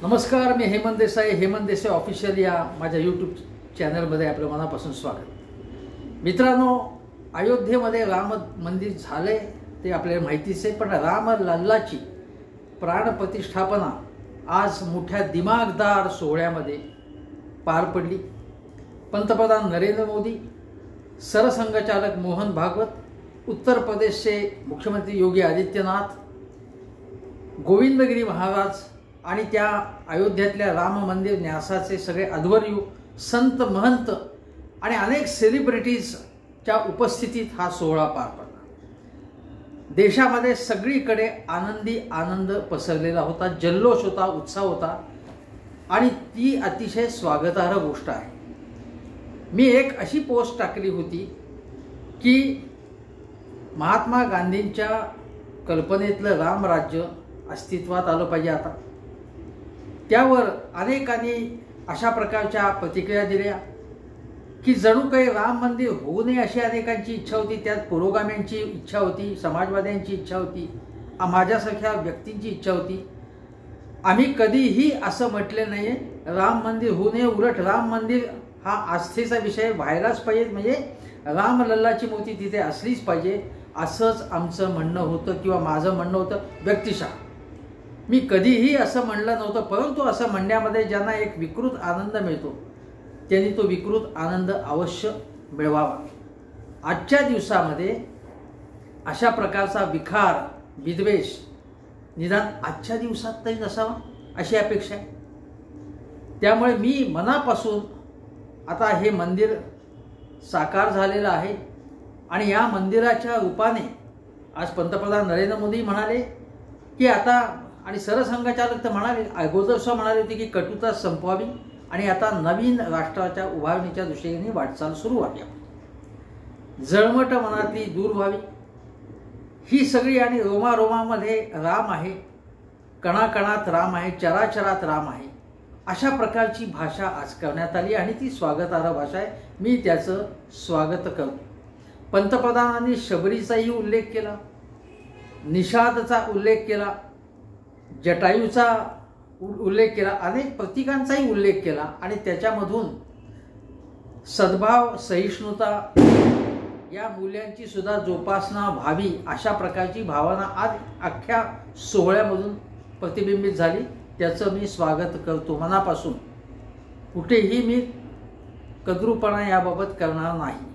नमस्कार, मी हेमंत देसाई ऑफिशियल या माझ्या यूट्यूब चॅनलमध्ये आपलं मनापासून स्वागत। मित्रांनो, अयोध्येमध्ये राम मंदिर झाले ते आपल्याला माहितीच आहे, पण राम लल्लाची प्राणप्रतिष्ठापना आज मोठ्या दिमागदार सोहळ्यामध्ये पार पडली। पंतप्रधान नरेंद्र मोदी, सरसंघचालक मोहन भागवत, उत्तर प्रदेशचे मुख्यमंत्री योगी आदित्यनाथ, गोविंदगिरी महाराज आणि त्या अयोध्येतल्या राम मंदिर न्यासाचे सगळे अध्वर्यू, संत महंत आणि अनेक सेलिब्रिटीजच्या उपस्थितीत हा सोहळा पार पडला। देशामध्ये सगळीकडे आनंद पसरलेला होता, जल्लोष होता, उत्साह होता आणि ती अतिशय स्वागतार्ह गोष्ट आहे। मी एक अशी पोस्ट टाकली होती की महात्मा गांधींच्या कल्पनेतलं रामराज्य अस्तित्वात आलं पाहिजे आता। त्यावर अनेकांनी अशा प्रकारच्या प्रतिक्रिया दिल्या की जणू काही राम मंदिर होऊ नये अशी अनेकांची इच्छा होती, त्यात पुरोगाम्यांची इच्छा होती, समाजवाद्यांची इच्छा होती, माझ्यासारख्या व्यक्तींची इच्छा होती। आम्ही कधीही असं म्हटले नाही राम मंदिर होऊ नये, उलट राम मंदिर हा आस्थेचा विषय व्हायलाच पाहिजे, म्हणजे राम लल्लाची मूर्ती तिथे असलीच पाहिजे असंच आमचं म्हणणं होतं किंवा माझं म्हणणं होतं व्यक्तिशः। मी कधीही असं म्हणलं नव्हतं, परंतु असं म्हणण्यामध्ये ज्यांना एक विकृत आनंद मिळतो त्यांनी तो विकृत आनंद अवश्य मिळवावा। आजच्या दिवसामध्ये अशा प्रकारचा विखार, विद्वेष निदान आजच्या दिवसात तरी नसावा अशी अपेक्षा आहे। त्यामुळे मी मनापासून आता हे मंदिर साकार झालेलं आहे आणि या मंदिराच्या रूपाने आज पंतप्रधान नरेंद्र मोदी म्हणाले की आता, आणि सरसंघचालक तर म्हणाले, अगोदर म्हणाले होते की कटुता संपवावी आणि आता नवीन राष्ट्राच्या उभारणीच्या दिशेने वाटचाल सुरू व्हावी, जळमट मनातली दूर व्हावी। ही सगळी आणि रोमारोमामध्ये राम आहे, कणाकणात राम आहे, चराचरात राम आहे, अशा प्रकारची भाषा आज करण्यात आली आणि ती स्वागतार्ह भाषा आहे। मी त्याचं स्वागत करतो। पंतप्रधानांनी शबरीचाही उल्लेख केला, निषादचा उल्लेख केला, जटायूचा उल्लेख केला, अनेक प्रतीकांचाही उल्लेख केला आणि त्याच्यामधून सद्भाव, सहिष्णुता या मूल्यांची सुद्धा जोपासना व्हावी अशा प्रकारची भावना आज अख्ख्या सोहळ्यामधून प्रतिबिंबित झाली। त्याचं मी स्वागत करतो मनापासून। कुठेही मी कद्रूपणा याबाबत करणार नाही।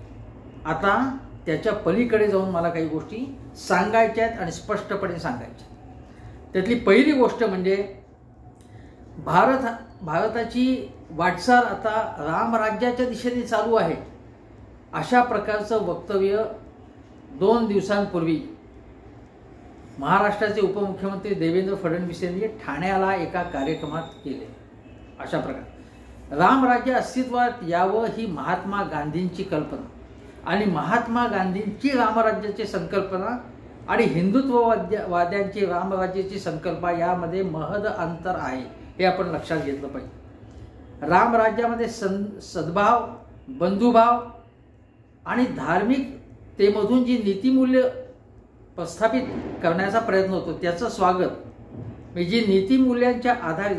आता त्याच्या पलीकडे जाऊन मला काही गोष्टी सांगायच्या आहेत आणि स्पष्टपणे सांगायच्या। त्यातली पहिली गोष्ट म्हणजे भारताची वाटचाल आता रामराज्याच्या दिशेने चालू आहे अशा प्रकारचं वक्तव्य 2 दिवसांपूर्वी महाराष्ट्राचे उपमुख्यमंत्री देवेंद्र फडणवीस यांनी ठाण्याला एका कार्यक्रमात केले। अशा प्रकारे रामराज्य अस्तित्वात यावं ही महात्मा गांधींची कल्पना आणि महात्मा गांधींची रामराज्याची संकल्पना आणि हिंदुत्ववाद्यांची रामराज्याची संकल्पना यामध्ये महद अंतर आहे, हे आपण लक्षात घेतलं पाहिजे। रामराज्यामध्ये सद्भाव, बंधुभाव आणि धार्मिकतेमधून जी नीतिमूल्य प्रस्थापित करण्याचा प्रयत्न होतो त्याचं स्वागत, म्हणजे जी नीतिमूल्यांच्या आधारे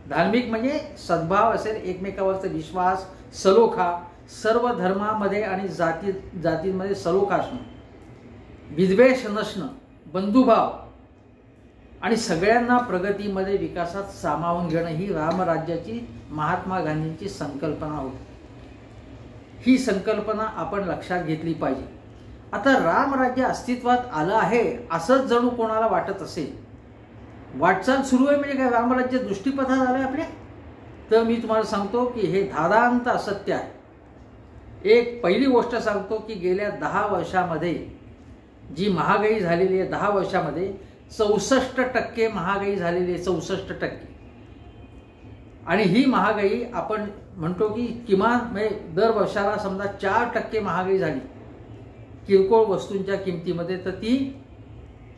धार्मिक म्हणजे सद्भाव असेल, एकमेकावरचा विश्वास, सलोखा, सर्व धर्मामध्ये आणि जातींमध्ये सलोखा असणं, विद्वेष नसणं, बंधुभाव आणि सगळ्यांना प्रगतीमध्ये, विकासात सामावून घेणं ही रामराज्याची महात्मा गांधींची संकल्पना होती। ही संकल्पना आपण लक्षात घेतली पाहिजे। आता रामराज्य अस्तित्वात आलं आहे असंच जणू कोणाला वाटत असेल, वाटचाल सुरू आहे म्हणजे काय रामराज्य दृष्टीपथात आलं आपल्या, तर मी तुम्हाला सांगतो की हे धादांत असत्य आहे। एक पहिली गोष्ट सांगतो की गेल्या 10 वर्षामध्ये जी महागाई झालेली आहे, 10 वर्षामध्ये 64% महागाई झालेली आहे, 64%। आणि ही महागाई आपण म्हणतो की किमान म्हणजे दर वर्षाला समजा 4% महागाई झाली किरकोळ वस्तूंच्या किमतीमध्ये, तर ती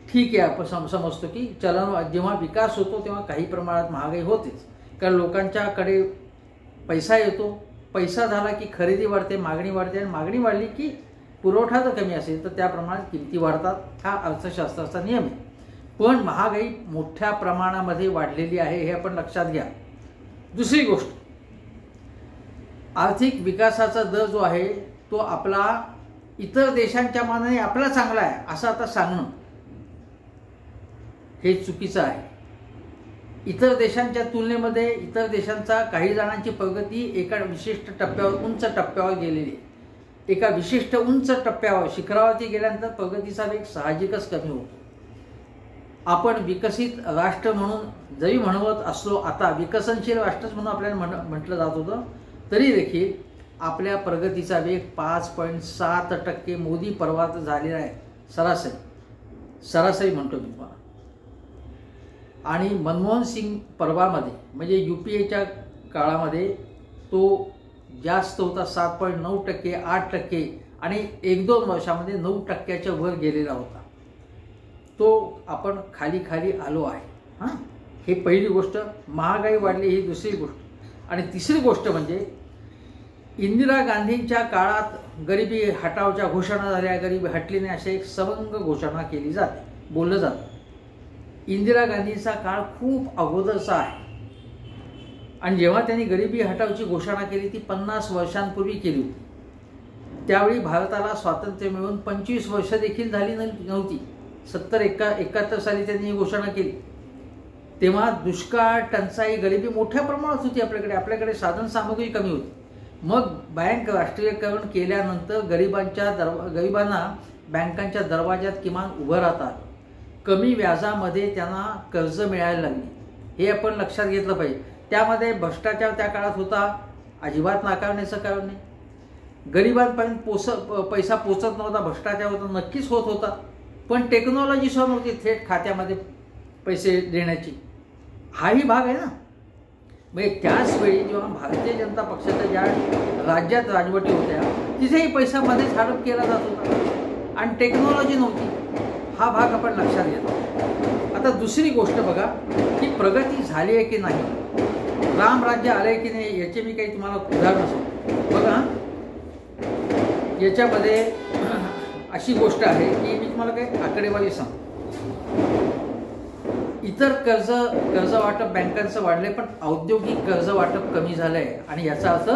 ठीक आहे, आपण समजतो की जेव्हा विकास होतो तेव्हा काही प्रमाणात महागाई होतेच, कारण लोकांच्याकडे पैसा येतो, पैसा झाला की खरेदी वाढते, मागणी वाढते, आणि मागणी वाढली की पुरवठा जर कमी असेल तर त्या प्रमाणात किमती वाढतात, हा अर्थशास्त्राचा नियम आहे। पण महागाई मोठ्या प्रमाणामध्ये वाढलेली आहे हे आपण लक्षात घ्या. दुसरी गोष्ट, आर्थिक विकासाचा दर जो आहे तो आपला इतर देशांच्या मानाने आपला चांगला आहे असं आता सांगणं हे चुकीचं आहे. इतर देशांच्या तुलनेमध्ये इतर देशांचा काही जणांची प्रगती एका विशिष्ट टप्प्यावर, उंच टप्प्यावर गेलेली आहे. एका विशिष्ट उंच टप्प्यावर, शिखरावरती गेल्यानंतर प्रगतीचा वेग साहजिकच कमी होतो. आपण विकसित राष्ट्र म्हणून जरी म्हणवत असलो, आता विकसनशील राष्ट्रच म्हणून आपल्याला म्हटलं जात होतं, तरी देखील आपल्या प्रगतीचा वेग 5.7% मोदी पर्वात झालेला आहे. सरासरी म्हणतो मी तुम्हाला. आणि मनमोहन सिंग पर्वामध्ये म्हणजे UPAच्या काळामध्ये तो जास्त होता, 7.9%, 8% आणि 1-2 वर्षामध्ये 9%च्या वर गेलेला होता. तो आपण खाली आलो आहे. हां, हे पहिली गोष्ट. महागाई वाढली ही दुसरी गोष्ट. आणि तिसरी गोष्ट म्हणजे इंदिरा गांधींच्या काळात गरिबी हटावच्या घोषणा झाल्या, गरिबी हटली नाही अशी एक सवंग घोषणा केली जाते, बोललं जातं. इंदिरा गांधींचा काळ खूप अगोदरचा आहे आणि जेव्हा त्यांनी गरिबी हटावची घोषणा केली ती 50 वर्षांपूर्वी केली होती. त्यावेळी भारताला स्वातंत्र्य मिळून 25 वर्ष देखील झाली नव्हती. 70-71 साली त्यांनी ही घोषणा केली. तेव्हा दुष्काळ, टंचाई, गरिबी मोठ्या प्रमाणात होती. आपल्याकडे साधन सामग्री कमी होती. मग बँक राष्ट्रीयकरण केल्यानंतर गरिबांना बँकांच्या दरवाज्यात किमान उभं राहतात. कमी व्याजामध्ये त्यांना कर्ज मिळायला लागली. हे आपण लक्षात घेतलं पाहिजे. त्यामध्ये भ्रष्टाचार त्या काळात होता, अजिबात नाकारण्याचं कारण नाही. गरिबांपर्यंत पैसा पोचत नव्हता, भ्रष्टाचार होता, नक्कीच होत होता. पण टेक्नॉलॉजी सुद्धा नव्हती थेट खात्यामध्ये पैसे देण्याची. हाही भाग आहे ना. म्हणजे त्याच वेळी जेव्हा भारतीय जनता पक्षाच्या ज्या राज्यात राजवटी होत्या तिथेही पैसा मध्येच हडप केला जात होता आणि टेक्नॉलॉजी नव्हती. हा भाग आपण लक्षात घेतो. आता दुसरी गोष्ट बघा की प्रगती झाली आहे की नाही, रामराज्य आलं आहे की नाही, याचे मी काही तुम्हाला उदाहरणं सांगतो. बघा, याच्यामध्ये अशी गोष्ट आहे की मी तुम्हाला काही आकडेवारी सांगतो. इतर कर्ज वाटप बँकांचं वाढलंय, पण औद्योगिक कर्ज वाटप कमी झालंय आणि याचा अर्थ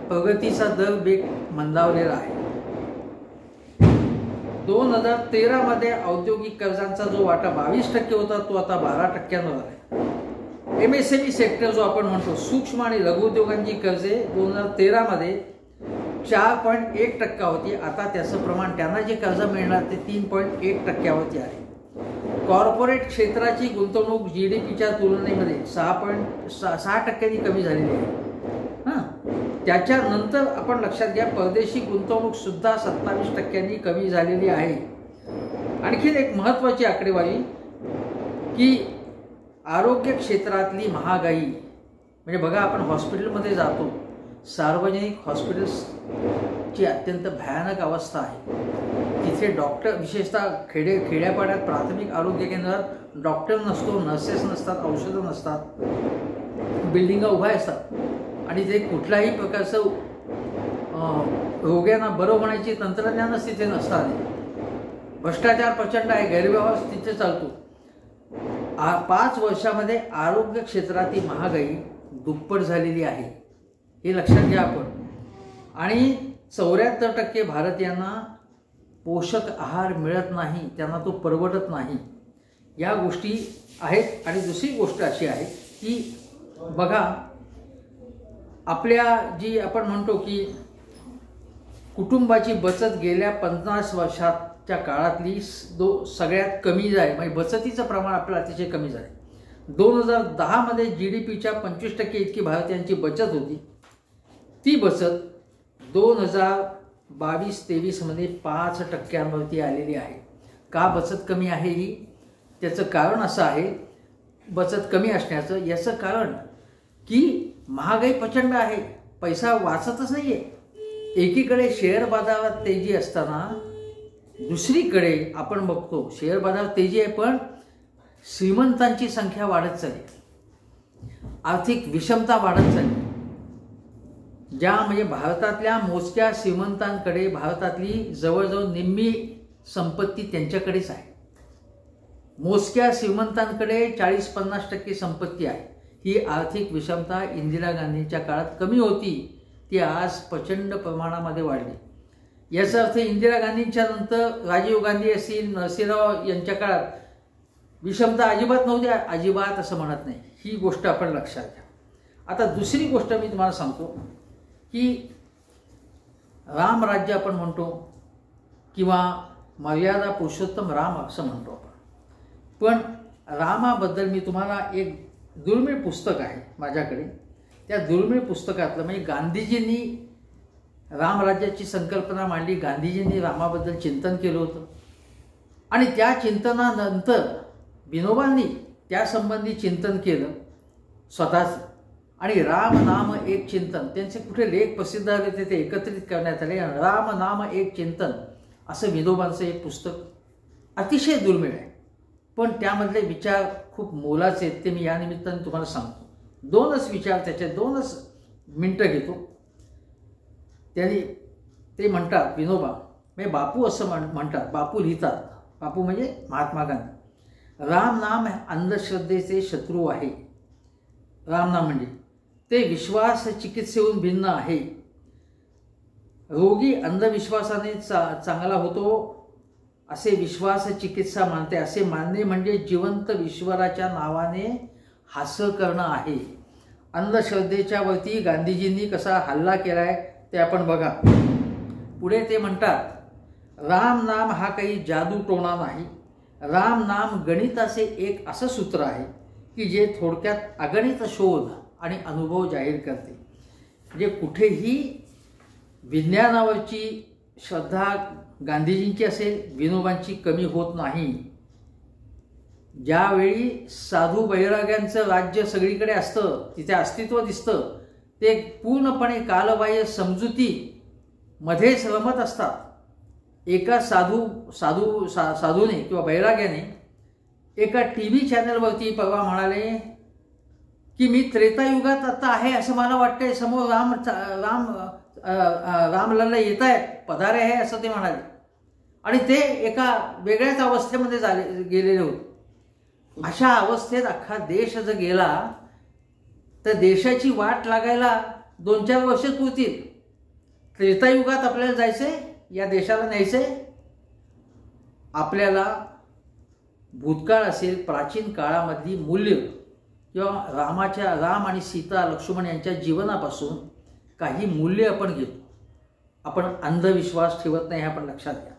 प्रगतीचा दर वेग मंदावलेला आहे. 2013 मध्ये औद्योगिक कर्जांचा जो वाटा 22% होता तो आता 12%वर आलाय. MSME सेक्टर जो आपण म्हणतो, सूक्ष्म आणि लघु उद्योगांची कर्जे 2013 मध्ये 4.1% होती. आता त्याचं प्रमाण, त्यांना जे कर्ज मिळणार ते 3.1%वरती आहे. कॉर्पोरेट क्षेत्राची गुंतवणूक GDPच्या तुलनेमध्ये 6% कमी झालेली आहे. हां, त्याच्यानंतर आपण लक्षात घ्या परदेशी गुंतवणूक सुद्धा 27% कमी झालेली आहे. आणखीन एक महत्त्वाची आकडेवारी की आरोग्य क्षेत्रातली महागाई, म्हणजे बघा आपण हॉस्पिटलमध्ये जातो, सार्वजनिक हॉस्पिटल्सची अत्यंत भयानक अवस्था आहे. तिथे डॉक्टर, विशेषतः खेड्यापाड्यात प्राथमिक आरोग्य केंद्रात डॉक्टर नसतो, नर्सेस नसतात, औषधं नसतात, बिल्डिंगा उभ्या असतात आणि ते कुठल्याही प्रकारचं रोग्यांना बरं होण्याची तंत्रज्ञानच तिथे नसतात. भ्रष्टाचार प्रचंड आहे, गैरव्यवहार तिथे चालतो. 5 वर्षामध्ये आरोग्य क्षेत्रातील महागाई दुप्पट झालेली आहे, हे लक्षात घ्या आपण. आणि 74% भारतीयांना पोषक आहार मिळत नाही, त्यांना तो परवडत नाही. या गोष्टी आहेत. आणि दुसरी गोष्ट अशी आहे की बघा, आपल्या जी आपण म्हणतो की कुटुंबाची बचत गेल्या 50 वर्षाच्या काळातली सगळ्यात कमी आहे. म्हणजे बचतीचं प्रमाण आपलं अतिशय कमी झालं. 2010 मध्ये GDPच्या 25% इतकी भारतीयांची बचत होती. ती बचत 2022-23 मध्ये 5%वरती आलेली आहे. का बचत कमी आहे ही? त्याचं कारण असं आहे, बचत कमी असण्याचं याचं कारण की महागाई प्रचंड आहे, पैसा वाचतच नाही आहे. एकीकडे शेअर बाजारात तेजी असताना दुसरीकडे आपण बघतो शेअर बाजारात तेजी आहे, पण श्रीमंतांची संख्या वाढत चालली, आर्थिक विषमता वाढत चालली. ज्या म्हणजे भारतातल्या मोजक्या श्रीमंतांकडे भारतातली जवळजवळ निम्मी संपत्ती त्यांच्याकडेच आहे. मोजक्या श्रीमंतांकडे 40-50% संपत्ती आहे. ही आर्थिक विषमता इंदिरा गांधींच्या काळात कमी होती, ती आज प्रचंड प्रमाणामध्ये वाढली. याचा अर्थ इंदिरा गांधींच्या नंतर राजीव गांधी असतील, नरसिंहराव यांच्या काळात विषमता अजिबात नव्हती. अजिबात असं म्हणत नाही. ही गोष्ट आपण लक्षात घ्या. आता दुसरी गोष्ट मी तुम्हाला सांगतो की रामराज्य आपण म्हणतो किंवा मर्यादा पुरुषोत्तम राम असं म्हणतो आपण. पण रामाबद्दल मी तुम्हाला एक दुर्मिळ पुस्तक आहे माझ्याकडे. त्या दुर्मिळ पुस्तकातलं म्हणजे गांधीजींनी रामराज्याची संकल्पना मांडली, गांधीजींनी रामाबद्दल चिंतन केलं होतं आणि त्या चिंतनानंतर विनोबांनी त्यासंबंधी चिंतन केलं स्वतःच. आणि राम नाम एक चिंतन त्यांचे कुठे लेख प्रसिद्ध झाले ते एकत्रित करण्यात आले. राम नाम एक चिंतन असं विनोबांचं एक पुस्तक अतिशय दुर्मिळ आहे, पण त्यामधले विचार खूप मोलाचे आहेत. ते मी या निमित्ताने तुम्हाला सांगतो. 2च विचार, त्याचे 2च मिनटं घेतो. त्यांनी ते म्हणतात, विनोबा म्हणजे बापू असं म्हणतात, बापू लिहितात, बापू म्हणजे महात्मा गांधी, राम नाम अंधश्रद्धेचे शत्रू आहे. राम नाम म्हणजे ते विश्वास चिकित्सेहून भिन्न आहे. रोगी अंधविश्वासाने चांगला होतो असे विश्वास चिकित्सा मानते. असे मानणे म्हणजे जिवंत ईश्वराच्या नावाने हास्य करणं आहे. अंधश्रद्धेच्या वरती गांधीजींनी कसा हल्ला केला आहे ते आपण बघा. पुढे ते म्हणतात, राम नाम हा काही जादू टोणा नाही. राम नाम गणिताचे एक असं सूत्र आहे की जे थोडक्यात अगणित शोध आणि अनुभव जाहीर करते. म्हणजे कुठेही विज्ञानावरची श्रद्धा गांधीजींची असेल, विनोबांची कमी होत नाही. ज्यावेळी साधू बैराग्यांचं राज्य सगळीकडे असतं, तिथे अस्तित्व दिसतं, ते पूर्णपणे कालबाह्य समजुतीमध्येच रमत असतात. एका साधूने किंवा बैराग्याने एका TV चॅनलवरती परवा म्हणाले की मी त्रेतायुगात आता आहे असं मला वाटतंय, समोर रामलल्ला येत आहेत, पधारे आहे असं ते म्हणाले. आणि ते एका वेगळ्याच अवस्थेमध्ये गेलेले होते. अशा अवस्थेत अख्खा देश जर गेला तर देशाची वाट लागायला 2-4 वर्ष पुरतील. त्रेतायुगात आपल्याला जायचंय, या देशाला न्यायचंय. आपल्याला भूतकाळ असेल, प्राचीन काळामधली मूल्य किंवा राम आणि सीता लक्ष्मण यांच्या जीवनापासून काही मूल्य आपण घेतो. आपण अंधविश्वास ठेवत नाही, हे आपण लक्षात घ्या.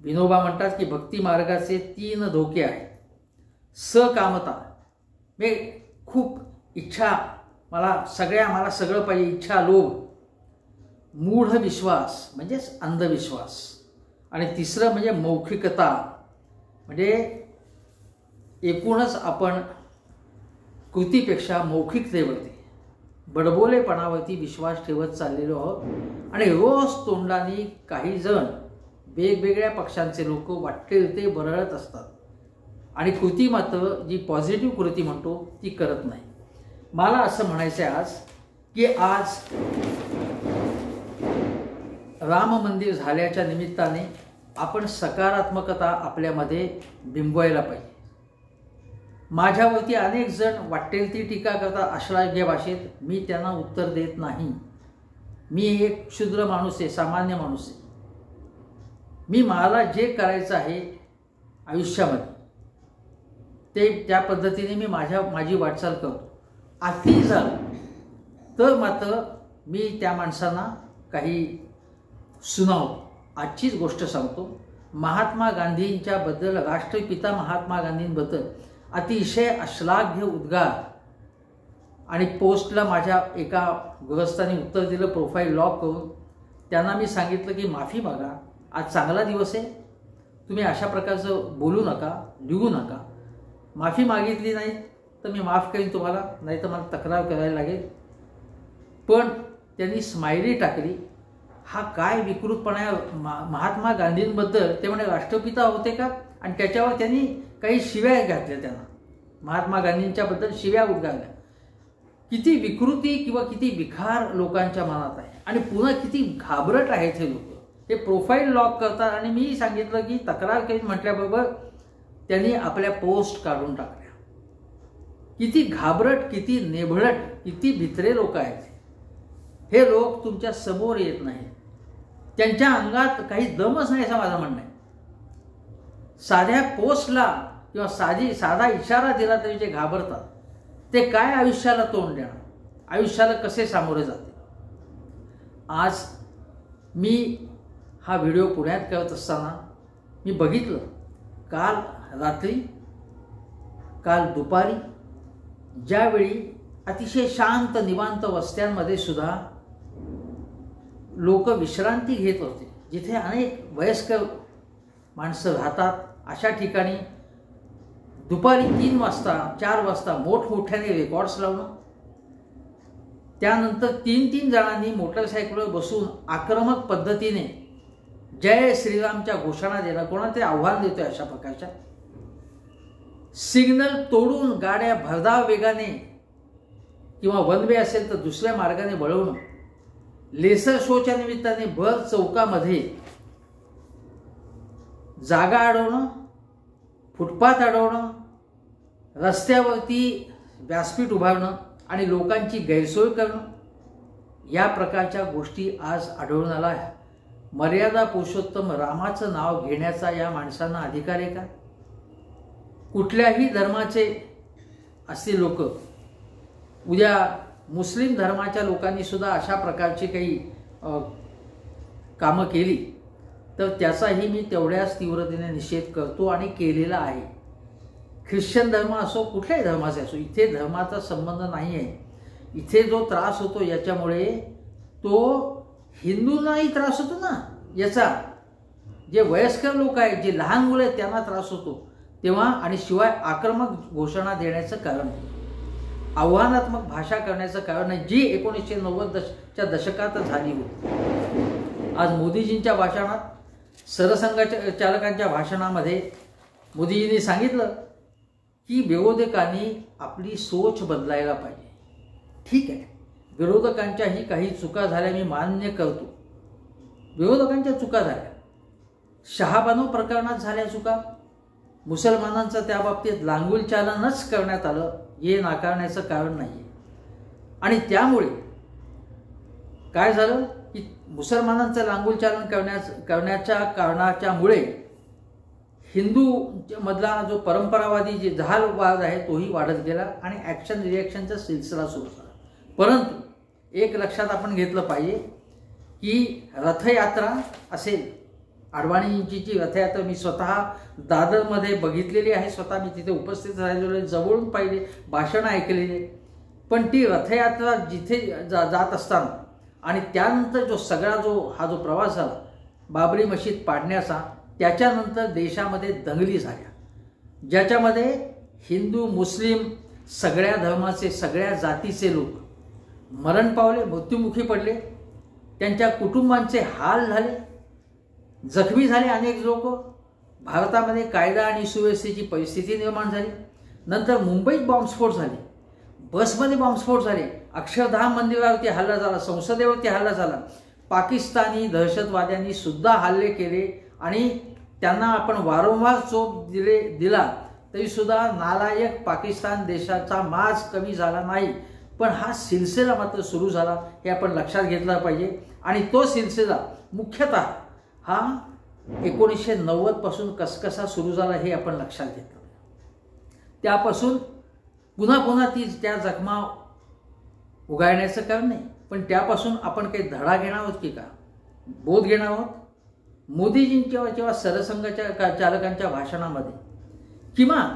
विनोबा म्हणतात की भक्ती मार्गाचे 3 धोके आहेत. सकामता म्हणजे खूप इच्छा, मला सगळं पाहिजे, इच्छा, लोभ. मूढ विश्वास म्हणजेच अंधविश्वास. आणि तिसरं म्हणजे मौखिकता, म्हणजे एकूणच आपण कृतीपेक्षा मौखिकतेवरती, बडबोलेपणावरती विश्वास ठेवत चाललेलो आहोत. आणि रोज तोंडाने काही जण वेगवेगळ्या पक्षांचे लोक वाटेल ते बरळत असतात आणि कृती मात्र जी पॉझिटिव्ह कृती म्हणतो ती करत नाही. मला असं म्हणायचं आहे आज की आज राम मंदिर झाल्याच्या निमित्ताने आपण सकारात्मकता आपल्यामध्ये बिंबवायला पाहिजे. माझ्यावरती अनेक जण वाटेल ती टीका करतात अश्लाघ्य भाषेत. मी त्यांना उत्तर देत नाही. मी एक क्षुद्र माणूस आहे, सामान्य माणूस आहे. मला जे करायचं आहे आयुष्यामध्ये ते त्या पद्धतीने मी माझी वाटचाल करतो. अति झालं तर मात्र मी त्या माणसांना काही सुनावतो. आजचीच गोष्ट सांगतो. महात्मा गांधींच्याबद्दल, राष्ट्रपिता महात्मा गांधींबद्दल अतिशय अश्लाघ्य उद्गार आणि पोस्टला माझ्या एका गृहस्थाने उत्तर दिलं प्रोफाईल लॉक करून. त्यांना मी सांगितलं की माफी मागा, आज चांगला दिवस आहे, तुम्ही अशा प्रकारचं बोलू नका, लिहू नका. माफी मागितली नाही तर मी माफ करीन तुम्हाला, नाही तर मला तक्रार करायला लागेल. पण त्यांनी स्माइली टाकली. हा काय विकृतपणा आहे महात्मा गांधींबद्दल. ते म्हणे राष्ट्रपिता होते का, आणि त्याच्यावर त्यांनी काही शिव्या घातल्या. त्यांना महात्मा गांधींच्याबद्दल शिव्या उद्गारल्या. किती विकृती किंवा किती विखार लोकांच्या मनात आहे. आणि पुन्हा किती घाबरट आहेत हे लोक. हे प्रोफाईल लॉक करतात. आणि मी सांगितलं की तक्रार करीन म्हटल्याबरोबर त्यांनी आपल्या पोस्ट काढून टाकल्या. किती घाबरट, किती नेभळट, किती भित्रे लोक आहेत. हे लोक तुमच्या समोर येत नाहीत. त्यांच्या अंगात काही दमच नाही असं माझं म्हणणं आहे. साध्या पोस्टला किंवा साधा इशारा दिला तरी जे घाबरतात ते काय आयुष्याला तोंड देणार, आयुष्याला कसे सामोरे जाते. आज मी हा व्हिडिओ पुण्यात करत असताना मी बघितलं, काल दुपारी ज्यावेळी अतिशय शांत निवांत वस्त्यांमध्ये सुद्धा लोक विश्रांती घेत होते, जिथे अनेक वयस्कर माणसं राहतात, अशा ठिकाणी दुपारी 3 वाजता 4 वाजता मोठमोठ्याने रेकॉर्ड्स लावणं, त्यानंतर 3 जणांनी मोटरसायकलवर बसून आक्रमक पद्धतीने जय श्रीरामच्या घोषणा देणं, कोणाला ते आव्हान देतोय अशा प्रकारच्या, सिग्नल तोडून गाड्या भरधाव वेगाने किंवा वन वे असेल तर दुसऱ्या मार्गाने वळवणं, लेसर शोच्या निमित्ताने भर चौकामध्ये जागा अडवणं, फुटपाथ अडवणं, रस्त्यावरती व्यासपीठ उभारणं आणि लोकांची गैरसोय करणं, या प्रकारच्या गोष्टी आज आढळून आल्या. मर्यादा पुरुषोत्तम रामाचं नाव घेण्याचा या माणसांना अधिकार आहे का? कुठल्याही धर्माचे असतील लोक, उद्या मुस्लिम धर्माच्या लोकांनी सुद्धा अशा प्रकारची काही कामं केली तर त्याचाही मी तेवढ्याच तीव्रतेने निषेध करतो आणि केलेला आहे. ख्रिश्चन धर्म असो, कुठल्याही धर्माचे असो, इथे धर्माचा संबंध नाही आहे. इथे जो त्रास होतो याच्यामुळे तो हिंदूंनाही त्रास होतो ना. याचा जे वयस्कर लोक आहेत, जे लहान मुलं आहेत त्यांना त्रास होतो तेव्हा, आणि शिवाय आक्रमक घोषणा देण्याचं कारण, आव्हानात्मक भाषा करण्याचं कारण आहे, जी 1990च्या दशकात झाली होती. आज मोदीजींच्या भाषणात, सरसंघचालकांच्या भाषणामध्ये मोदीजींनी सांगितलं की विरोधकांनी आपली सोच बदलायला पाहिजे. ठीक आहे, विरोधकांच्याही काही चुका झाल्या, मी मान्य करतो. विरोधकांच्या चुका झाल्या, शहाबानो प्रकरणात झाल्या चुका, मुसलमानांचं त्या बाबतीत लांगुलचालनच करण्यात आलं, हे नाकारण्याचं कारण नाही. आणि त्यामुळे काय झालं की मुसलमानांचं लांगुलचालन करण्याच्या कारणाच्यामुळे हिंदू मधला जो परंपरावादी जे जहालवाद आहे तोही वाढत गेला आणि ॲक्शन रिॲक्शनचा सिलसिला सुरू झाला. परंतु एक लक्षात आपण घेतलं पाहिजे की रथयात्रा असेल, अडवाणींची जी रथयात्रा मी स्वतः दादरमध्ये बघितलेली आहे, स्वतः मी तिथे उपस्थित राहिलेलो, जवळून पाहिले, भाषणं ऐकलेली. पण ती रथयात्रा जिथे जात असताना आणि त्यानंतर हा जो प्रवास झाला बाबरी मशीद पाडण्याचा, त्याच्यानंतर देशामध्ये दंगली झाल्या, ज्याच्यामध्ये हिंदू मुस्लिम सगळ्या धर्माचे सगळ्या जातीचे लोक मरण पावले, मृत्युमुखी पडले, त्यांच्या कुटुंबांचे हाल झाले, जखमी झाले अनेक लोक. भारतामध्ये कायदा आणि सुव्यवस्थेची परिस्थिती निर्माण झाली. नंतर मुंबईत बॉम्बस्फोट झाले, बसमध्ये बॉम्बस्फोट झाले, अक्षरधाम मंदिरावरती हल्ला झाला, संसदेवरती हल्ला झाला. पाकिस्तानी दहशतवाद्यांनी सुद्धा हल्ले केले आणि त्यांना आपण वारंवार चोप दिला तरीसुद्धा नालायक पाकिस्तान देशाचा माज कमी झाला नाही. पण हा सिलसिला मात्र सुरू झाला, हे आपण लक्षात घेतलं पाहिजे. आणि तो सिलसिला मुख्यतः हा 1990 पासून कसकसा सुरू झाला हे आपण लक्षात घेतलं. त्यापासून पुन्हा त्या जखमा उगाळण्याचं कारण नाही, पण त्यापासून आपण काही धडा घेणार आहोत की का, बोध घेणार आहोत. मोदीजींच्या जेव्हा सरसंघाच्या चालकांच्या भाषणामध्ये किमान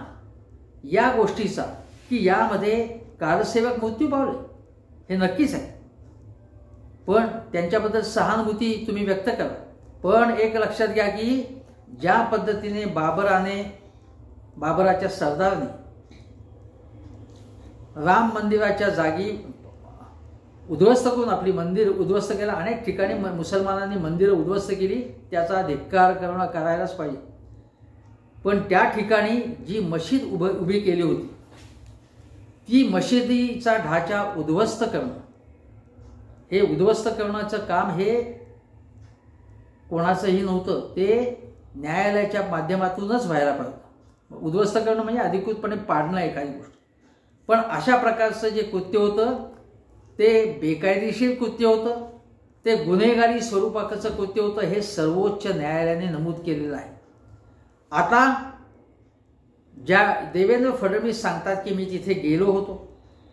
या गोष्टीचा की यामध्ये कारसेवक मृत्यू पावले हे नक्कीच आहे, पण त्यांच्याबद्दल सहानुभूती तुम्ही व्यक्त करा. पण एक लक्षात घ्या की ज्या पद्धतीने बाबराच्या सरदारने राम मंदिराच्या जागी उद्ध्वस्त करून आपली मंदिर उद्ध्वस्त केला, अनेक ठिकाणी मुसलमानांनी मंदिरं उद्ध्वस्त केली, त्याचा धिक्कार करायलाच पाहिजे. पण त्या ठिकाणी जी मशीद उभी केली होती ती मशिदीचा ढाचा उद्ध्वस्त करणं, हे उद्ध्वस्त करण्याचं काम हे कोणाचंही नव्हतं, ते न्यायालयाच्या माध्यमातूनच व्हायला पाहिजे. उद्ध्वस्त करणं म्हणजे अधिकृतपणे पाडणं एखादी गोष्ट. पण अशा प्रकारचं जे कृत्य होतं ते बेकायदेशीर कृत्य होतं, ते गुन्हेगारी स्वरूपाचं कृत्य होतं, हे सर्वोच्च न्यायालयाने नमूद केलेलं आहे. आता ज्या देवेंद्र फडणवीस सांगतात की मी तिथे गेलो होतो,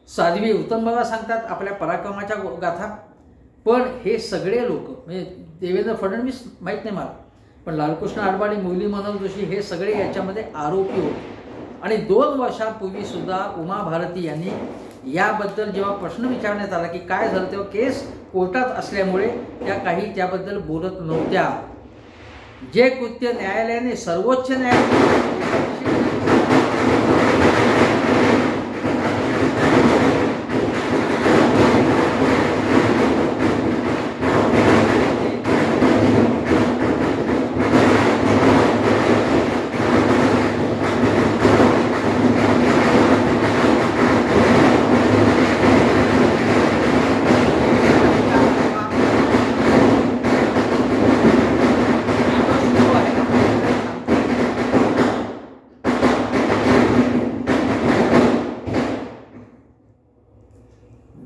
साध्वी उत्तमबाबा सांगतात आपल्या पराक्रमाच्या गाथा, पण हे सगळे लोक म्हणजे देवेंद्र फडणवीस माहीत नाही मला, पण लालकृष्ण अडवाणी, मुरली मनोहर जोशी हे सगळे याच्यामध्ये आरोपी होते. आणि 2 वर्षांपूर्वी सुद्धा उमा भारती यांनी याबद्दल जेव्हा प्रश्न विचारण्यात आला की काय झालं, तेव्हा केस कोर्टात असल्यामुळे त्या काही त्याबद्दल बोलत नव्हत्या. जे कृत्य न्यायालयाने सर्वोच्च न्यायालयाने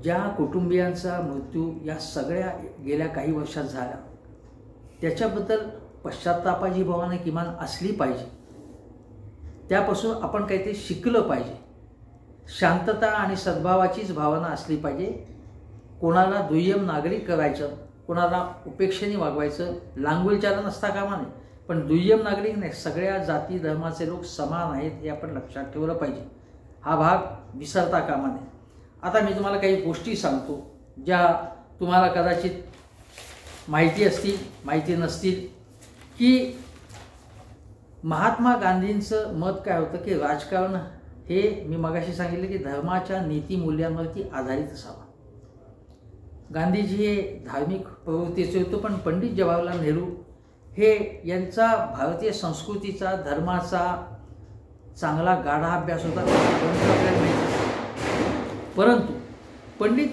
ज्या कुटुंबियांचा मृत्यू या सगळ्या गेल्या काही वर्षात झाला त्याच्याबद्दल पश्चात्तापाची भावना किमान असली पाहिजे. त्यापासून आपण काहीतरी शिकलं पाहिजे. शांतता आणि सद्भावाचीच भावना असली पाहिजे. कोणाला दुय्यम नागरिक करायचं, कोणाला उपेक्षेने वागवायचं, लांगुलचालन असता कामा नये. पण दुय्यम नागरिक नाही, सगळ्या जाती धर्माचे लोक समान आहेत हे आपण लक्षात ठेवलं पाहिजे. हा भाग विसरता कामा नये. आता मी तुम्हाला काही गोष्टी सांगतो ज्या तुम्हाला कदाचित माहिती असतील, माहिती नसतील, की महात्मा गांधींचं मत काय होतं की राजकारण हे मी मगाशी सांगितलं की धर्माच्या नीतिमूल्यांवरती आधारित असावं. गांधीजी हे धार्मिक प्रवृत्तीचे होते, पण पंडित जवाहरलाल नेहरू हे यांचा भारतीय संस्कृतीचा, धर्माचा चांगला गाढा अभ्यास होता. परंतु पंडित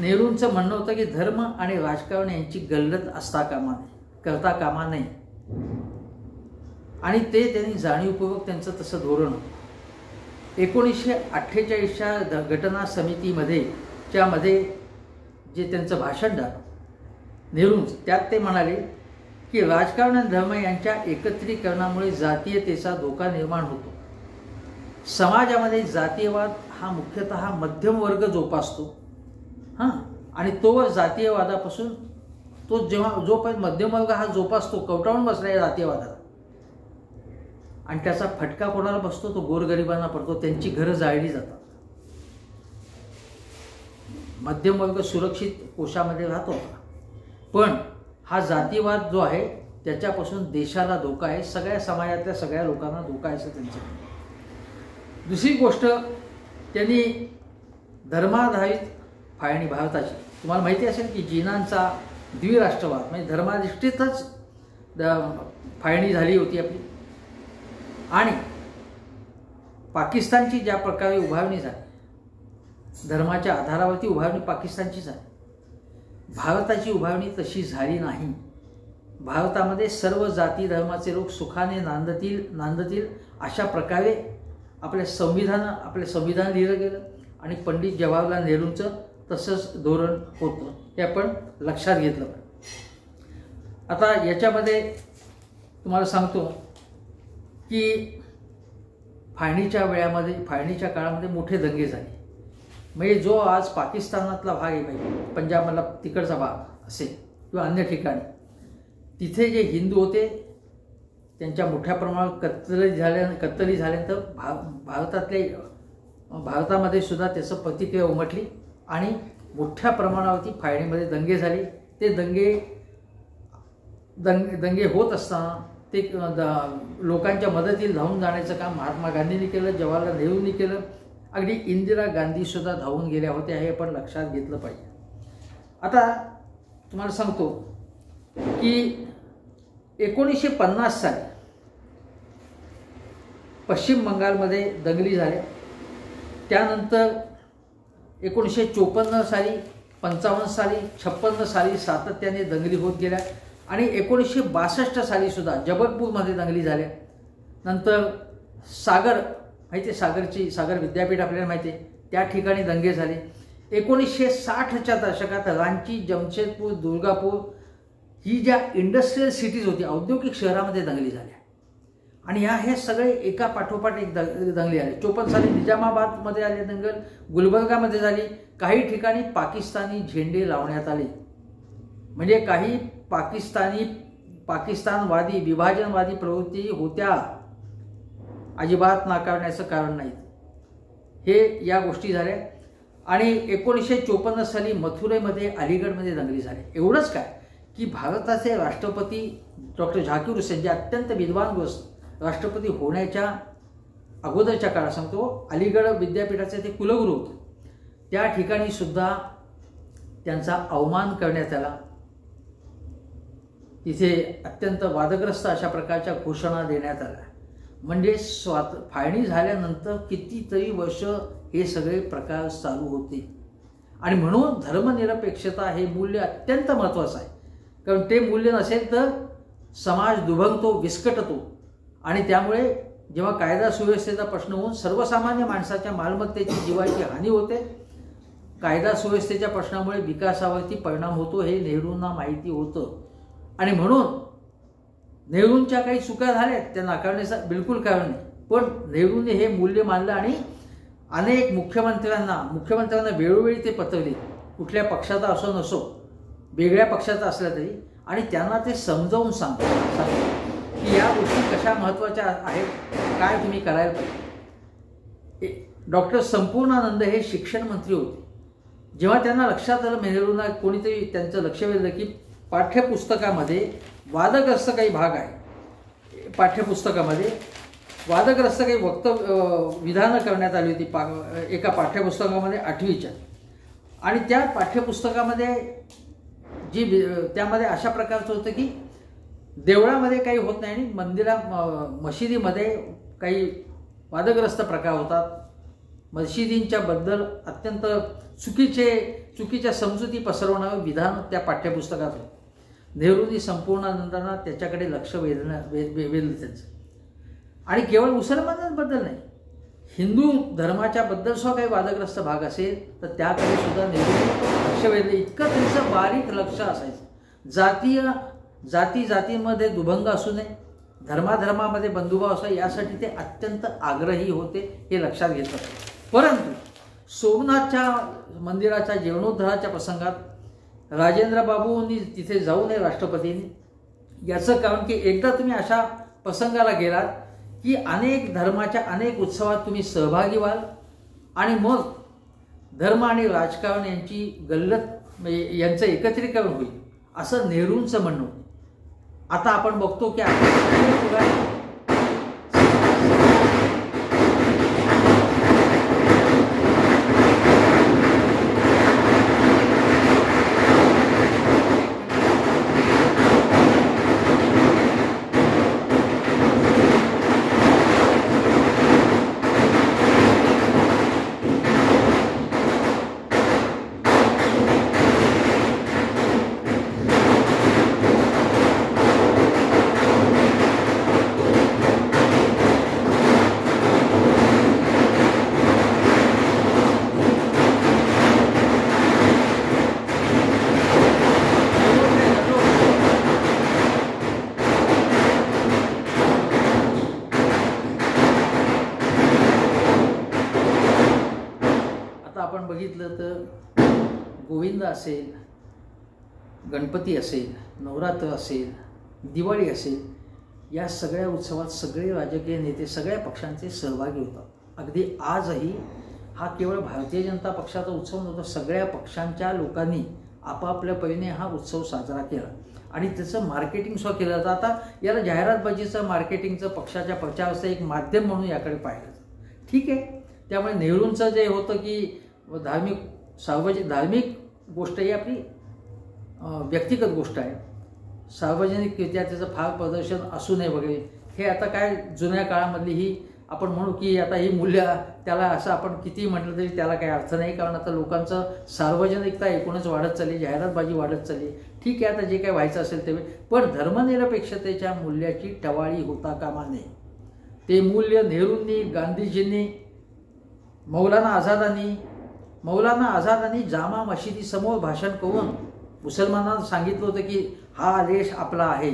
नेहरूंचं म्हणणं होतं की धर्म आणि राजकारण यांची गल्लत असता कामा नये, करता कामा नये. आणि ते त्यांनी जाणीवपूर्वक त्यांचं तसं धोरण 1948च्या घटना समितीमध्ये च्यामध्ये जे त्यांचं भाषण झालं नेहरूंचं, त्यात ते म्हणाले की राजकारण आणि धर्म यांच्या एकत्रीकरणामुळे जातीयतेचा धोका निर्माण होतो. समाजामध्ये जातीयवाद हा मुख्यतः मध्यम वर्ग जोपासतो. आणि तो जातीयवादापासून तो जोपर्यंत मध्यम वर्ग हा जोपासतो, कवटाळून बसला या जातीयवादाला, आणि त्याचा फटका कोणाला बसतो, तो गोरगरिबांना पडतो. त्यांची घरं जाळली जातात. मध्यम वर्ग सुरक्षित कोशामध्ये राहतो. पण हा जातीयवाद जो आहे त्याच्यापासून देशाला धोका आहे, सगळ्या समाजातल्या सगळ्या लोकांना धोका आहे असं त्यांचं. दुसरी गोष्ट, त्यांनी धर्माधारित फाळणी भारताची, तुम्हाला माहिती असेल की जीनांचा द्विराष्ट्रवाद म्हणजे धर्माधिष्ठितच फाळणी झाली होती आपली. आणि पाकिस्तानची ज्या प्रकारे उभारणी झाली, धर्माच्या आधारावरती उभारणी पाकिस्तानची झाली. भारताची उभारणी तशी झाली नाही. भारतामध्ये सर्व जाती धर्माचे लोक सुखाने नांदतील अशा प्रकारे आपले संविधान लिहिलं गेलं. आणि पंडित जवाहरलाल नेहरूंचं तसंच धोरण होतं, हे आपण लक्षात घेतलं पाहिजे. आता याच्यामध्ये तुम्हाला सांगतो की फाळणीच्या काळामध्ये मोठे दंगे झाले. म्हणजे जो आज पाकिस्तानातला भाग आहे, पाहिजे पंजाबमधला तिकडचा भाग असेल किंवा अन्य ठिकाणी, तिथे जे हिंदू होते त्यांच्या मोठ्या प्रमाणात कत्तली झाल्यानंतर भारतामध्ये सुद्धा त्याचं प्रतिक्रिया उमटली आणि मोठ्या प्रमाणावरती फाळणीमध्ये दंगे झाले. ते दंगे होत असताना ते लोकांच्या मदतीला धावून जाण्याचं काम महात्मा गांधींनी केलं, जवाहरलाल नेहरूंनी केलं. अगदी इंदिरा गांधीसुद्धा धावून गेल्या होत्या, हे आपण लक्षात घेतलं पाहिजे. आता तुम्हाला सांगतो की 1950 साली पश्चिम बंगालमध्ये दंगली झाल्या. त्यानंतर 1954 साली, 55 साली, 56 साली सातत्याने दंगली होत गेल्या. आणि 1962 साली सुद्धा जबलपूरमध्ये दंगली झाल्या. नंतर सागर माहिती आहे, सागर विद्यापीठ आपल्याला माहिती आहे, त्या ठिकाणी दंगे झाले. 1960च्या दशकात रांची, जमशेदपूर, दुर्गापूर ही ज्या इंडस्ट्रियल सिटीज होती, औद्योगिक शहरामध्ये दंगली झाल्या. आणि हे सगळे एका पाठोपाठ एक दंगली आले. 54 साली निजामाबादमध्ये आले दंगल, गुलबर्गामध्ये झाली. काही ठिकाणी पाकिस्तानी झेंडे लावण्यात आले. म्हणजे काही पाकिस्तानवादी विभाजनवादी प्रवृत्ती होत्या, अजिबात नाकारण्याचं कारण नाही. हे या गोष्टी झाल्या. आणि 1954 साली मथुरेमध्ये, अलीगडमध्ये दंगली झाल्या. एवढंच काय की भारताचे राष्ट्रपती डॉक्टर झाकीर हुसेन, जे अत्यंत विद्वानग्रस्त राष्ट्रपती होण्याच्या अगोदरच्या काळात सांगतो, अलीगड विद्यापीठाचे ते कुलगुरू होते, त्या ठिकाणी सुद्धा त्यांचा अवमान करण्यात आला. तिथे अत्यंत वादग्रस्त अशा प्रकारच्या घोषणा देण्यात आल्या. म्हणजे फाळणी झाल्यानंतर कितीतरी वर्ष हे सगळे प्रकार चालू होते. आणि म्हणून धर्मनिरपेक्षता हे मूल्य अत्यंत महत्त्वाचं आहे. कारण ते मूल्य नसेल तर समाज दुभंगतो, विस्कटतो. आणि त्यामुळे जेव्हा कायदा सुव्यवस्थेचा प्रश्न होऊन सर्वसामान्य माणसाच्या मालमत्तेची, जीवाची हानी होते, कायदा सुव्यवस्थेच्या प्रश्नामुळे विकासावरती परिणाम होतो, हे नेहरूंना माहिती होतं. आणि म्हणून नेहरूंच्या काही चुका झाल्यात, त्या नाकारण्याचं बिलकुल कारण नाही. पण नेहरूंनी हे मूल्य मानलं आणि अनेक मुख्यमंत्र्यांना वेळोवेळी ते पत्रले, कुठल्या पक्षाचा असो नसो, वेगळ्या पक्षाचा असला तरी, आणि त्यांना ते समजावून सांगतात की या गोष्टी कशा महत्त्वाच्या आहेत, काय तुम्ही करायला पाहिजे. डॉक्टर संपूर्णानंद हे शिक्षण मंत्री होते. जेव्हा त्यांना लक्षात आलं, नेहरूंना कोणीतरी त्यांचं लक्ष वेधलं की पाठ्यपुस्तकामध्ये वादग्रस्त काही भाग आहे, पाठ्यपुस्तकामध्ये वादग्रस्त काही विधानं करण्यात आली होती एका पाठ्यपुस्तकामध्ये 8वीच्या. आणि त्या पाठ्यपुस्तकामध्ये त्यामध्ये अशा प्रकारचं होतं की देवळामध्ये काही होत नाही आणि मशिदीमध्ये काही वादग्रस्त प्रकार होतात. मशिदींच्या बद्दल अत्यंत चुकीच्या समजुती पसरवणारं विधान त्या पाठ्यपुस्तकात होतं. नेहरूंनी संपूर्णानंदांना त्याच्याकडे लक्ष वेधलं त्यांचं. आणि केवळ मुसलमानांबद्दल नाही, हिंदू धर्माच्या बद्दल सुद्धा काही वादग्रस्त भाग असेल तर त्याकडे सुद्धा नेहरूंनी लक्ष वेधलं. इतकं त्यांचं बारीक लक्ष असायचं. जातीमध्ये दुभंग असू नये, धर्मामध्ये बंधुभाव असावा, यासाठी ते अत्यंत आग्रही होते, हे लक्षात घेतलं. परंतु सोमनाथच्या मंदिराच्या जीर्णोद्धाराच्या प्रसंगात राजेंद्र बाबूंनी तिथे जाऊ नये राष्ट्रपतींनी. याचं कारण की एकदा तुम्ही अशा प्रसंगाला गेलात की अनेक धर्माच्या अनेक उत्सवात तुम्ही सहभागी व्हाल आणि मग धर्म आणि राजकारण यांची गल्लत यांचं एकत्रीकरण होईल, असं नेहरूंचं म्हणणं होतं. आता आपण बघतो की बघितलं तर गोविंद असेल, गणपती असेल, नवरात्र असेल, दिवाळी असेल, या सगळ्या उत्सवात सगळे राजकीय नेते सगळ्या पक्षांचे सहभागी होतात. अगदी आजही हा केवळ भारतीय जनता पक्षाचा उत्सव नव्हता, सगळ्या पक्षांच्या लोकांनी आपापल्या परीने हा उत्सव साजरा केला आणि त्याचं मार्केटिंग सुद्धा केलं जातं. आता याला जाहिरातबाजीचं, मार्केटिंगचं, पक्षाच्या प्रचाराचं एक माध्यम म्हणून याकडे पाहिलं जातं. ठीक आहे. त्यामुळे नेहरूंचं जे होतं की धार्मिक गोष्ट ही आपली व्यक्तिगत गोष्ट आहे, सार्वजनिकरित्या त्याचं फार प्रदर्शन असू नये वगैरे, हे आता काय जुन्या काळामधली ही आपण म्हणू की आता ही मूल्य, त्याला असं आपण किती म्हटलं तरी त्याला काही अर्थ नाही. कारण आता लोकांचं सार्वजनिकता एकूणच वाढत चालली, जाहिरातबाजी वाढत चालली. ठीक आहे, आता जे काही व्हायचं असेल ते, पण धर्मनिरपेक्षतेच्या मूल्याची टवाळी होता कामा नये. ते मूल्य नेहरूंनी, गांधीजींनी, मौलाना आझादांनी जामा मशिदीसमोर भाषण करून मुसलमानांना सांगितलं होतं की हा देश आपला आहे.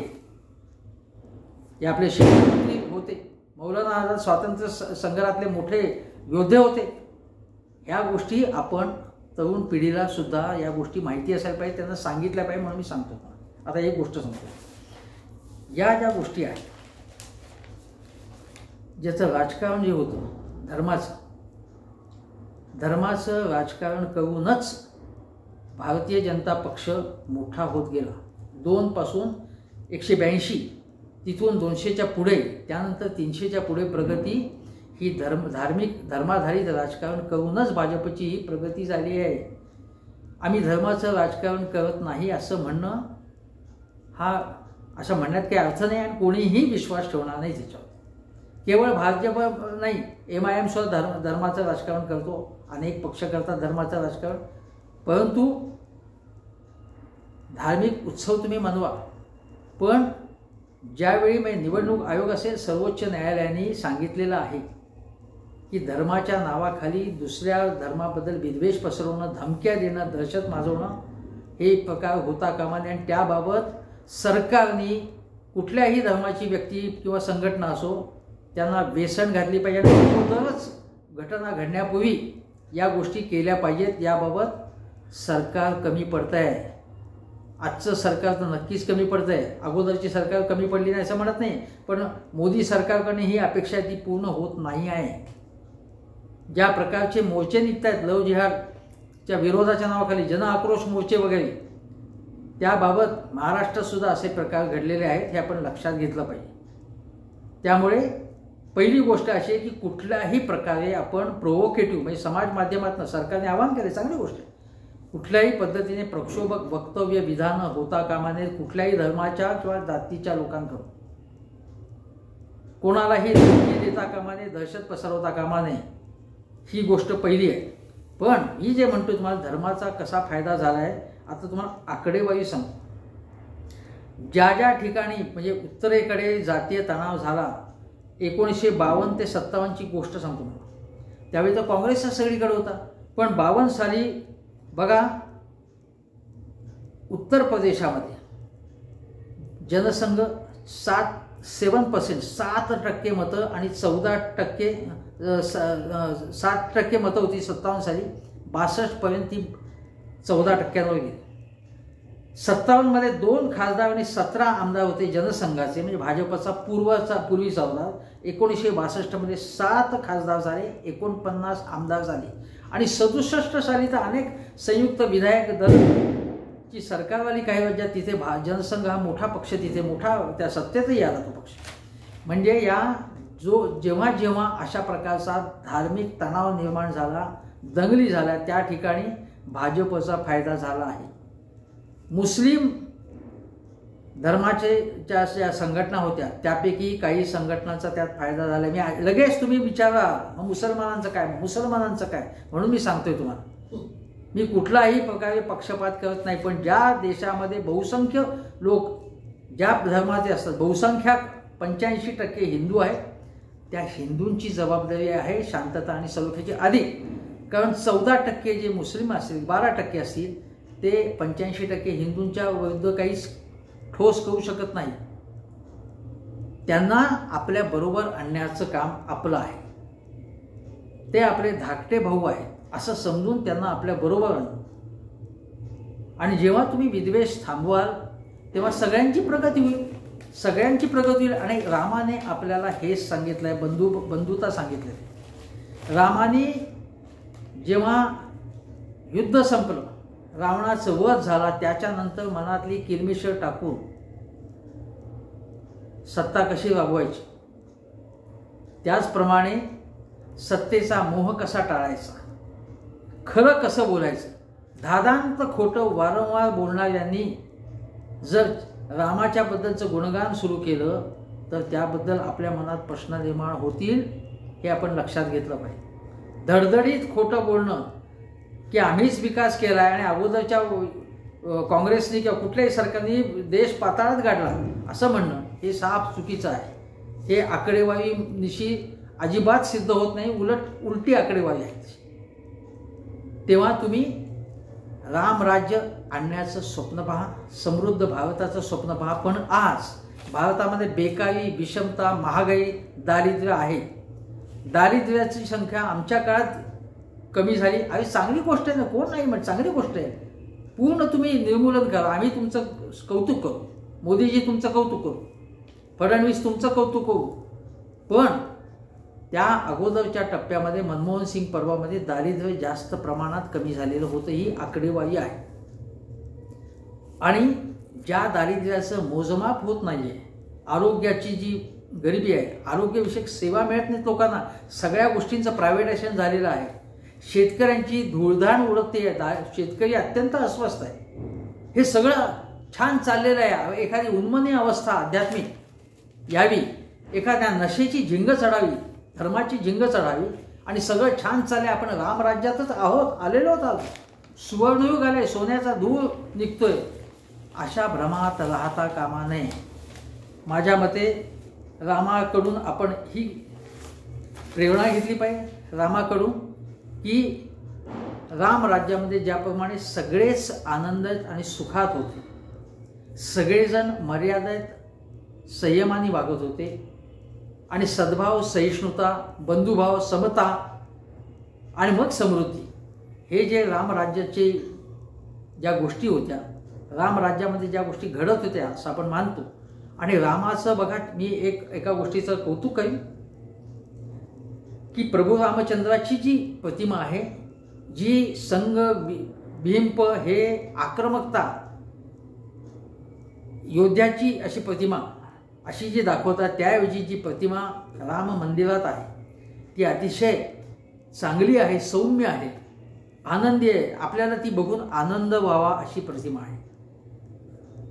हे आपले शिक्षणमंत्री होते. मौलाना आझाद स्वातंत्र्य संग्रामातले मोठे योद्धे होते. ह्या गोष्टी आपण तरुण पिढीला सुद्धा या गोष्टी माहिती असायला पाहिजे, त्यांना सांगितल्या पाहिजे, म्हणून मी सांगतो. आता एक गोष्ट सांगतो. या ज्या गोष्टी आहेत, ज्याचं राजकारण जे होतं धर्माचं राजकारण करूनच भारतीय जनता पक्ष मोठा होत गेला. 2 पासून 182, तिथून 200च्या पुढे, त्यानंतर 300च्या पुढे प्रगती ही धर्माधारित राजकारण करूनच भाजपची ही प्रगती झाली आहे. आम्ही धर्माचं राजकारण करत नाही असं म्हणणं, असं म्हणण्यात काही अर्थ नाही आणि कोणीही विश्वास ठेवणार नाही त्याच्यावर. केवळ भाजप नाही, MIM सुद्धा धर्माचं राजकारण करतो. अनेक पक्ष करतात धर्माचं राजकारण. परंतु धार्मिक उत्सव तुम्ही मनवा, पण ज्यावेळी निवडणूक आयोग असेल, सर्वोच्च न्यायालयाने सांगितलेलं आहे की धर्माच्या नावाखाली दुसऱ्या धर्माबद्दल विद्वेष पसरवणं, धमक्या देणं, दहशत माजवणं हे प्रकार होता कामा नये. आणि त्याबाबत सरकारने कुठल्याही धर्माची व्यक्ती किंवा संघटना असो त्यांना वेसण घातली पाहिजे. आणि अगोदरच घटना घडण्यापूर्वी या गोष्टी केल्या पाहिजेत. याबाबत सरकार कमी पडतं आहे. आजचं सरकार तर नक्कीच कमी पडतं आहे. अगोदरची सरकार कमी पडली नाही असं म्हणत नाही, पण मोदी सरकारकडे ही अपेक्षा ती पूर्ण होत नाही आहे. ज्या प्रकारचे मोर्चे निघत आहेत लव जिहादच्या विरोधाच्या नावाखाली, जन आक्रोश मोर्चे वगैरे, त्याबाबत महाराष्ट्रातसुद्धा असे प्रकार घडलेले आहेत, हे आपण लक्षात घेतलं पाहिजे. त्यामुळे पहिली गोष्ट अशी आहे की कुठल्याही प्रकारे आपण प्रोव्होकेटिव्ह म्हणजे समाज माध्यमातून सरकारने आवाहन केले, चांगली गोष्ट आहे, कुठल्याही पद्धतीने प्रक्षोभक वक्तव्य विधानं होता कामा नये कुठल्याही धर्माच्या किंवा जातीच्या लोकांकडून. कोणालाही धमकी देता कामा नये, दहशत पसरवता कामा नये, ही गोष्ट पहिली आहे. पण मी जे म्हणतो तुम्हाला धर्माचा कसा फायदा झाला आहे, आता तुम्हाला आकडेवारी सांगतो. ज्या ज्या ठिकाणी म्हणजे उत्तरेकडे जातीय तणाव झाला 1952 ते 57ची गोष्ट सांगतो मला. त्यावेळी तर काँग्रेसचा सगळीकडे होता. पण 52 साली बघा उत्तर प्रदेशामध्ये जनसंघ 7% मतं आणि 7% मतं होती 57 साली. 62 पर्यंत ती 14%वर गेली. 57 मध्ये 2 खासदार आणि 17 आमदार होते जनसंघाचे, म्हणजे भाजपचा पूर्वीचा होता. 1962 मध्ये 7 खासदार झाले, 49 आमदार झाले. आणि 67 साली तर अनेक संयुक्त विधायक दलची सरकारवाली काही राज्यात तिथे जनसंघ हा मोठा पक्ष, तिथे मोठा त्या सत्तेतही आला तो पक्ष. म्हणजे जेव्हा जेव्हा अशा प्रकारचा धार्मिक तणाव निर्माण झाला, दंगली झाल्या, त्या ठिकाणी भाजपचा फायदा झाला आहे. मुस्लिम धर्माचे ज्या संघटना होत्या त्यापैकी काही संघटनांचा त्यात फायदा झाला. मी लगेच तुम्ही विचारा मग मुसलमानांचं काय, म्हणून मी सांगतोय तुम्हाला. मी कुठलाही प्रकारे पक्षपात करत नाही, पण ज्या देशामध्ये बहुसंख्य लोक ज्या धर्माचे असतात, बहुसंख्याक 85% हिंदू आहेत, त्या हिंदूंची जबाबदारी आहे शांतता आणि सलोख्याची अधिक. कारण 14% जे मुस्लिम असतील, 12% असतील, ते 85% हिंदूंच्या विरुद्ध काहीच ठोस करू शकत नाही. त्यांना आपल्या बरोबर आणण्याचं काम आपलं आहे. ते आपले धाकटे भाऊ आहेत असं समजून त्यांना आपल्या बरोबर आणू. आणि जेव्हा तुम्ही विद्वेष थांबवाल तेव्हा सगळ्यांची प्रगती होईल. आणि रामाने आपल्याला हेच सांगितलंय, बंधुता सांगितली. रामाने जेव्हा युद्ध संपलं, रावणाचं वध झाला, त्याच्यानंतर मनातली किरमिशर टाकून सत्ता कशी राबवायची, त्याचप्रमाणे सत्तेचा मोह कसा टाळायचा, खरं कसं बोलायचं, धादांत खोटं वारंवार बोलणाऱ्यांनी जर रामाच्या बद्दलचं गुणगान सुरू केलं तर त्याबद्दल आपल्या मनात प्रश्न निर्माण होतील, हे आपण लक्षात घेतलं पाहिजे. धडधडीत खोटं बोलणं की आम्हीच विकास केला आणि अगोदरच्या काँग्रेसने किंवा कुठल्याही सरकारने देश पाताळात गाडला असं म्हणणं हे साफ चुकीचं आहे. हे आकडेवारीनिशी अजिबात सिद्ध होत नाही, उलटी आकडेवारी आहे. तेव्हा तुम्ही रामराज्य आणण्याचं स्वप्न पहा, समृद्ध भारताचं स्वप्न पहा. पण आज भारतामध्ये बेकारी, विषमता, महागाई, दारिद्र्य आहे. दारिद्र्याची संख्या आमच्या काळात कमी झाली. अरे चांगली गोष्ट आहे ना, कोण नाही म्हणत, चांगली गोष्ट आहे. पूर्ण तुम्ही निर्मूलन करा. आम्ही तुमचं कौतुक करू, मोदीजी तुमचं कौतुक करू, फडणवीस तुमचं कौतुक करू. पण त्या अगोदरच्या टप्प्यामध्ये मनमोहन सिंग पर्वामध्ये दारिद्र्य जास्त प्रमाणात कमी झालेलं होतं, ही आकडेवारी आहे. आणि ज्या दारिद्र्याचं मोजमाप होत नाही आहे, आरोग्याची जी गरिबी आहे, आरोग्यविषयक सेवा मिळत नाहीत लोकांना, सगळ्या गोष्टींचं प्रायव्हेटायझेशन झालेलं आहे. शेतकऱ्यांची धूळधाण उडकते आहे, शेतकरी अत्यंत अस्वस्थ आहे. हे सगळं छान चाललेलं आहे. एखादी उन्मनी अवस्था आध्यात्मिक यावी, एखाद्या नशेची झिंग चढावी, धर्माची झिंग चढावी आणि सगळं छान चाललंय. आपण रामराज्यातच आलेलो आहोत. सुवर्णयुग आले, सोन्याचा धूळ निघतोय. अशा भ्रमात राहता कामा नये. माझ्या मते रामाकडून आपण ही प्रेरणा घेतली पाहिजे, रामाकडून, की रामराज्यामध्ये ज्याप्रमाणे सगळेच आनंद आणि सुखात होते, सगळेजण मर्यादेत संयमाने वागत होते आणि सद्भाव, सहिष्णुता, बंधुभाव, समता आणि मग समृद्धी, हे जे रामराज्याचे ज्या गोष्टी होत्या, रामराज्यामध्ये ज्या गोष्टी घडत होत्या असं आपण मानतो. आणि रामाचं बघा, मी एका गोष्टीचं कौतुक करीन की प्रभू रामचंद्राची जी प्रतिमा आहे, जी संग भींप हे आक्रमकता योद्ध्याची अशी प्रतिमा अशी जी दाखवतात, त्याऐवजी जी प्रतिमा राम मंदिरात आहे ती अतिशय चांगली आहे, सौम्य आहे, आनंदी आहे. आपल्याला ती बघून आनंद व्हावा अशी प्रतिमा आहे.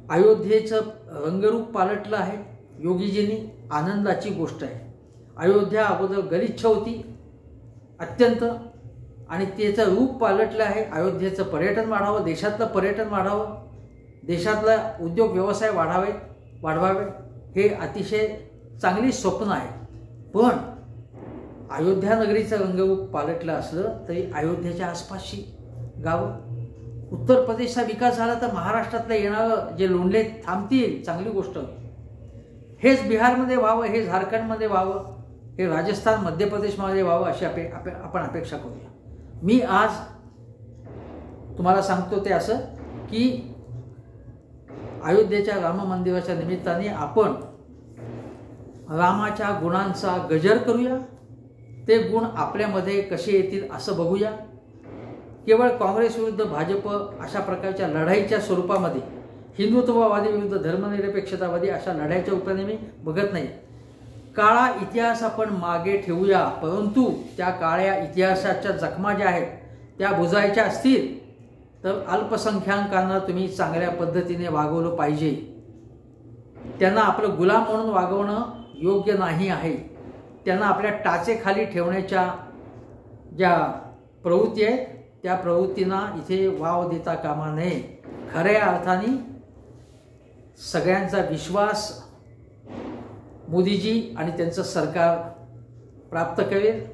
अयोध्येचं रंगरूप पालटलं आहे योगीजींनी, आनंदाची गोष्ट आहे. अयोध्या अगोदर गलिच्छ होती अत्यंत, आणि त्याचं रूप पालटलं आहे. अयोध्येचं पर्यटन वाढावं, देशातलं पर्यटन वाढावं, देशातला उद्योग व्यवसाय वाढवावे, हे अतिशय चांगली स्वप्न आहे. पण अयोध्या नगरीचं रंगरूप पालटलं असलं तरी अयोध्येच्या आसपासची गावं, उत्तर प्रदेशचा विकास झाला तर महाराष्ट्रातलं येणारं जे लोंढे थांबतील, चांगली गोष्ट. हेच बिहारमध्ये व्हावं, हे झारखंडमध्ये व्हावं, हे राजस्थान, मध्य प्रदेशमध्ये व्हावं अशी आपण अपेक्षा करूया. मी आज तुम्हाला सांगतो ते असं की अयोध्येच्या राम मंदिराच्या निमित्ताने आपण रामाच्या गुणांचा गजर करूया. ते गुण आपल्यामध्ये कसे येतील असं बघूया. केवळ काँग्रेस विरुद्ध भाजप अशा प्रकारच्या लढाईच्या स्वरूपामध्ये, हिंदुत्ववादी विरुद्ध धर्मनिरपेक्षतावादी अशा लढाईच्या रूपाने मी बघत नाही. काळा इतिहास आपण मागे ठेवूया, परंतु त्या काळ्या इतिहासाच्या जखमा ज्या आहेत त्या बुजायच्या असतील तर अल्पसंख्याकांना तुम्ही चांगल्या पद्धतीने वागवलं पाहिजे. त्यांना आपलं गुलाम म्हणून वागवणं योग्य नाही आहे. त्यांना आपल्या टाचेखाली ठेवण्याच्या ज्या प्रवृत्ती आहेत त्या प्रवृत्तींना इथे वाव देता कामा नये. खऱ्या अर्थाने सगळ्यांचा विश्वास मोदीजी आणि त्यांचं सरकार प्राप्त करेल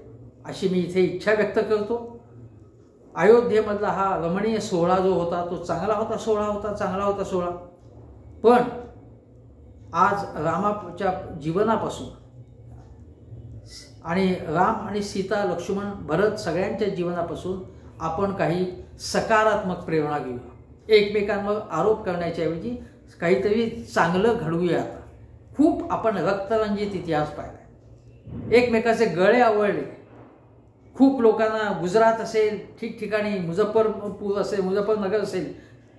अशी मी इथे इच्छा व्यक्त करतो. अयोध्येमधला हा रमणीय सोहळा जो होता तो चांगला होता सोहळा. पण आज रामाच्या जीवनापासून आणि राम आणि सीता, लक्ष्मण, भरत सगळ्यांच्या जीवनापासून आपण काही सकारात्मक प्रेरणा घेऊया. एकमेकांवर आरोप करण्याच्या ऐवजी काहीतरी चांगलं घडवूया. खूप आपण रक्तरंजित इतिहास पाहिला, एकमेकाचे गळे आवळले. खूप लोकांना गुजरात असेल ठिकठिकाणी, मुझफ्फरपूर असेल, मुझफ्फरनगर असेल,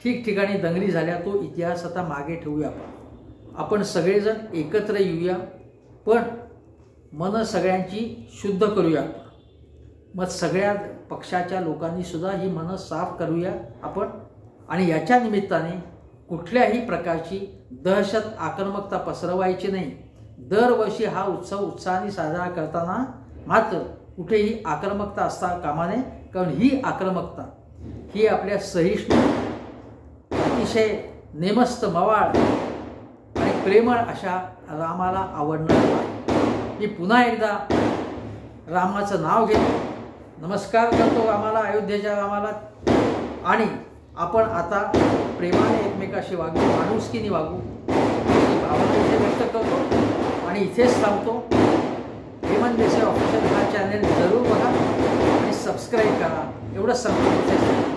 ठिकठिकाणी दंगली झाल्या. तो इतिहास आता मागे ठेवूया. आपण सगळेजण एकत्र येऊया, पण मन सगळ्यांची शुद्ध करूया. मग सगळ्या पक्षाच्या लोकांनी सुद्धा ही मनं साफ करूया आपण. आणि याच्या निमित्ताने कुठल्याही प्रकारची दहशत, आक्रमकता पसरवायची नाही. दरवर्षी हा उत्सव उत्साहाने साजरा करताना मात्र कुठेही आक्रमकता असता कामा नये. कारण ही आक्रमकता ही आपल्या सहिष्णू, अतिशय नेमस्त, मवाळ आणि प्रेमळ अशा रामाला आवडणार नाही. मी पुन्हा एकदा रामाचं नाव घेतो, नमस्कार करतो रामाला, अयोध्येच्या रामाला, आणि आपण आता प्रेमाने एकमेकाशी वागू, माणुसकीने वागू ही भावना इथे व्यक्त करतो आणि इथेच थांबतो. हेमंत देसाई ऑफिशियल हा चॅनल जरूर बघा आणि सबस्क्राईब करा, एवढंच सांगतो.